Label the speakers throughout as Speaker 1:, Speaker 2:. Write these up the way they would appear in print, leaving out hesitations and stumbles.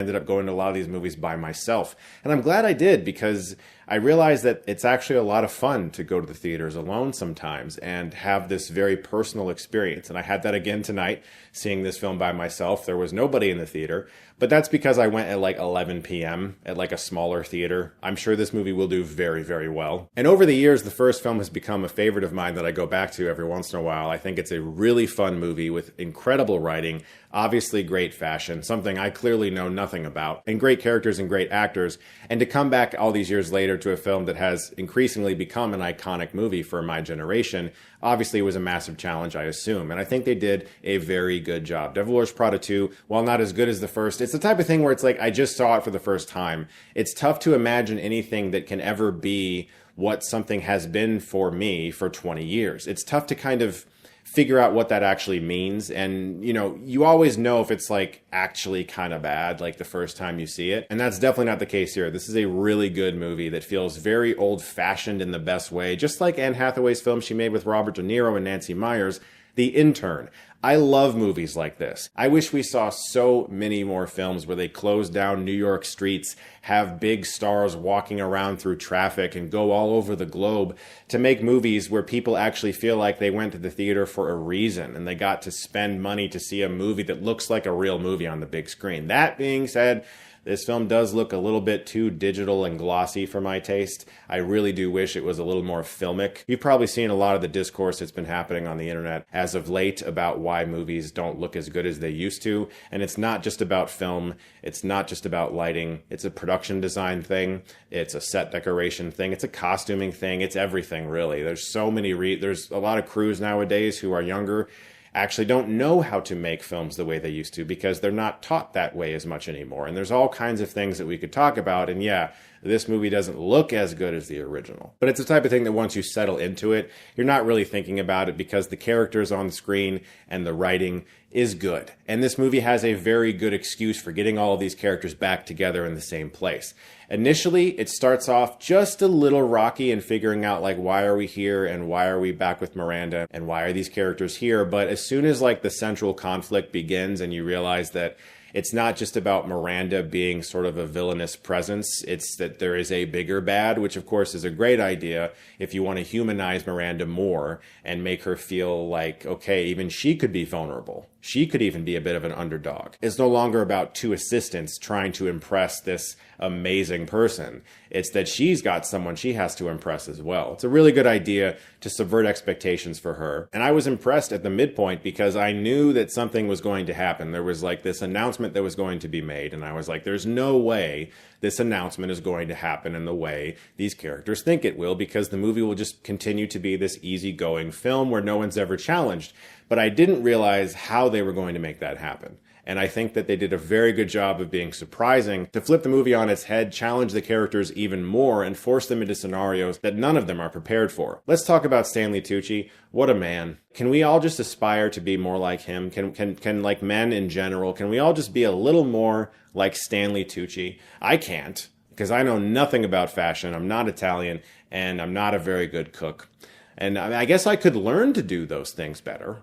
Speaker 1: Ended up going to a lot of these movies by myself. And I'm glad I did, because I realized that it's actually a lot of fun to go to the theaters alone sometimes and have this very personal experience. And I had that again tonight, seeing this film by myself. There was nobody in the theater, but that's because I went at like 11 p.m. at like a smaller theater. I'm sure this movie will do very, very well. And over the years, the first film has become a favorite of mine that I go back to every once in a while. I think it's a really fun movie with incredible writing, obviously great fashion, something I clearly know nothing about, and great characters and great actors. And to come back all these years later to a film that has increasingly become an iconic movie for my generation, obviously was a massive challenge, I assume. And I think they did a very good job. Devil Wears Prada 2, while not as good as the first, it's the type of thing where it's like, I just saw it for the first time. It's tough to imagine anything that can ever be what something has been for me for 20 years. It's tough to kind of figure out what that actually means. And, you know, you always know if it's like actually kind of bad, like the first time you see it. And that's definitely not the case here. This is a really good movie that feels very old fashioned in the best way, just like Anne Hathaway's film she made with Robert De Niro and Nancy Meyers, The Intern. I love movies like this. I wish we saw so many more films where they close down New York streets, have big stars walking around through traffic, and go all over the globe to make movies where people actually feel like they went to the theater for a reason and they got to spend money to see a movie that looks like a real movie on the big screen. That being said, this film does look a little bit too digital and glossy for my taste. I really do wish it was a little more filmic. You've probably seen a lot of the discourse that's been happening on the internet as of late about why movies don't look as good as they used to. And it's not just about film. It's not just about lighting. It's a production design thing. It's a set decoration thing. It's a costuming thing. It's everything, really. There's so many, there's a lot of crews nowadays who are younger, actually don't know how to make films the way they used to because they're not taught that way as much anymore. And there's all kinds of things that we could talk about. And yeah, this movie doesn't look as good as the original. But it's the type of thing that once you settle into it, you're not really thinking about it because the characters on the screen and the writing is good. And this movie has a very good excuse for getting all of these characters back together in the same place. Initially, it starts off just a little rocky and figuring out like, why are we here and why are we back with Miranda and why are these characters here? But as soon as like the central conflict begins and you realize that it's not just about Miranda being sort of a villainous presence. It's that there is a bigger bad, which of course is a great idea if you want to humanize Miranda more and make her feel like, okay, even she could be vulnerable. She could even be a bit of an underdog. It's no longer about two assistants trying to impress this amazing person. It's that she's got someone she has to impress as well. It's a really good idea to subvert expectations for her. And I was impressed at the midpoint because I knew that something was going to happen. There was like this announcement that was going to be made. And I was like, there's no way this announcement is going to happen in the way these characters think it will, because the movie will just continue to be this easygoing film where no one's ever challenged. But I didn't realize how they were going to make that happen. And I think that they did a very good job of being surprising, to flip the movie on its head, challenge the characters even more, and force them into scenarios that none of them are prepared for. Let's talk about Stanley Tucci. What a man. Can we all just aspire to be more like him? Can like men in general, can we all just be a little more like Stanley Tucci? I can't, because I know nothing about fashion. I'm not Italian, and I'm not a very good cook. And I guess I could learn to do those things better.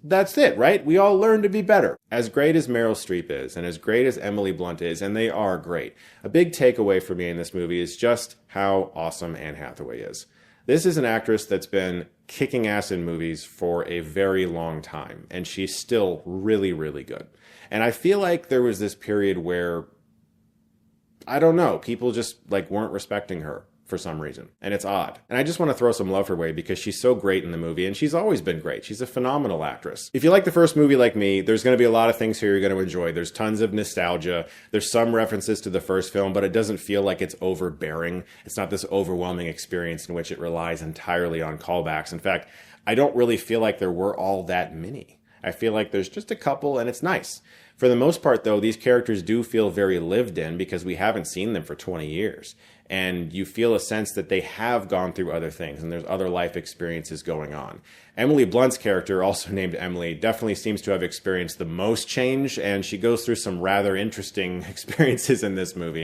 Speaker 1: That's it, right? We all learn to be better. As great as Meryl Streep is, and as great as Emily Blunt is, and they are great, a big takeaway for me in this movie is just how awesome Anne Hathaway is. This is an actress that's been kicking ass in movies for a very long time, and she's still really, really good. And I feel like there was this period where, I don't know, people just like weren't respecting her for some reason. And it's odd. And I just want to throw some love her way because she's so great in the movie, and she's always been great. She's a phenomenal actress. If you like the first movie like me, there's going to be a lot of things here you're going to enjoy. There's tons of nostalgia. There's some references to the first film, but it doesn't feel like it's overbearing. It's not this overwhelming experience in which it relies entirely on callbacks. In fact, I don't really feel like there were all that many. I feel like there's just a couple, and it's nice. For the most part, though, these characters do feel very lived in because we haven't seen them for 20 years. And you feel a sense that they have gone through other things and there's other life experiences going on. Emily Blunt's character, also named Emily, definitely seems to have experienced the most change, and she goes through some rather interesting experiences in this movie.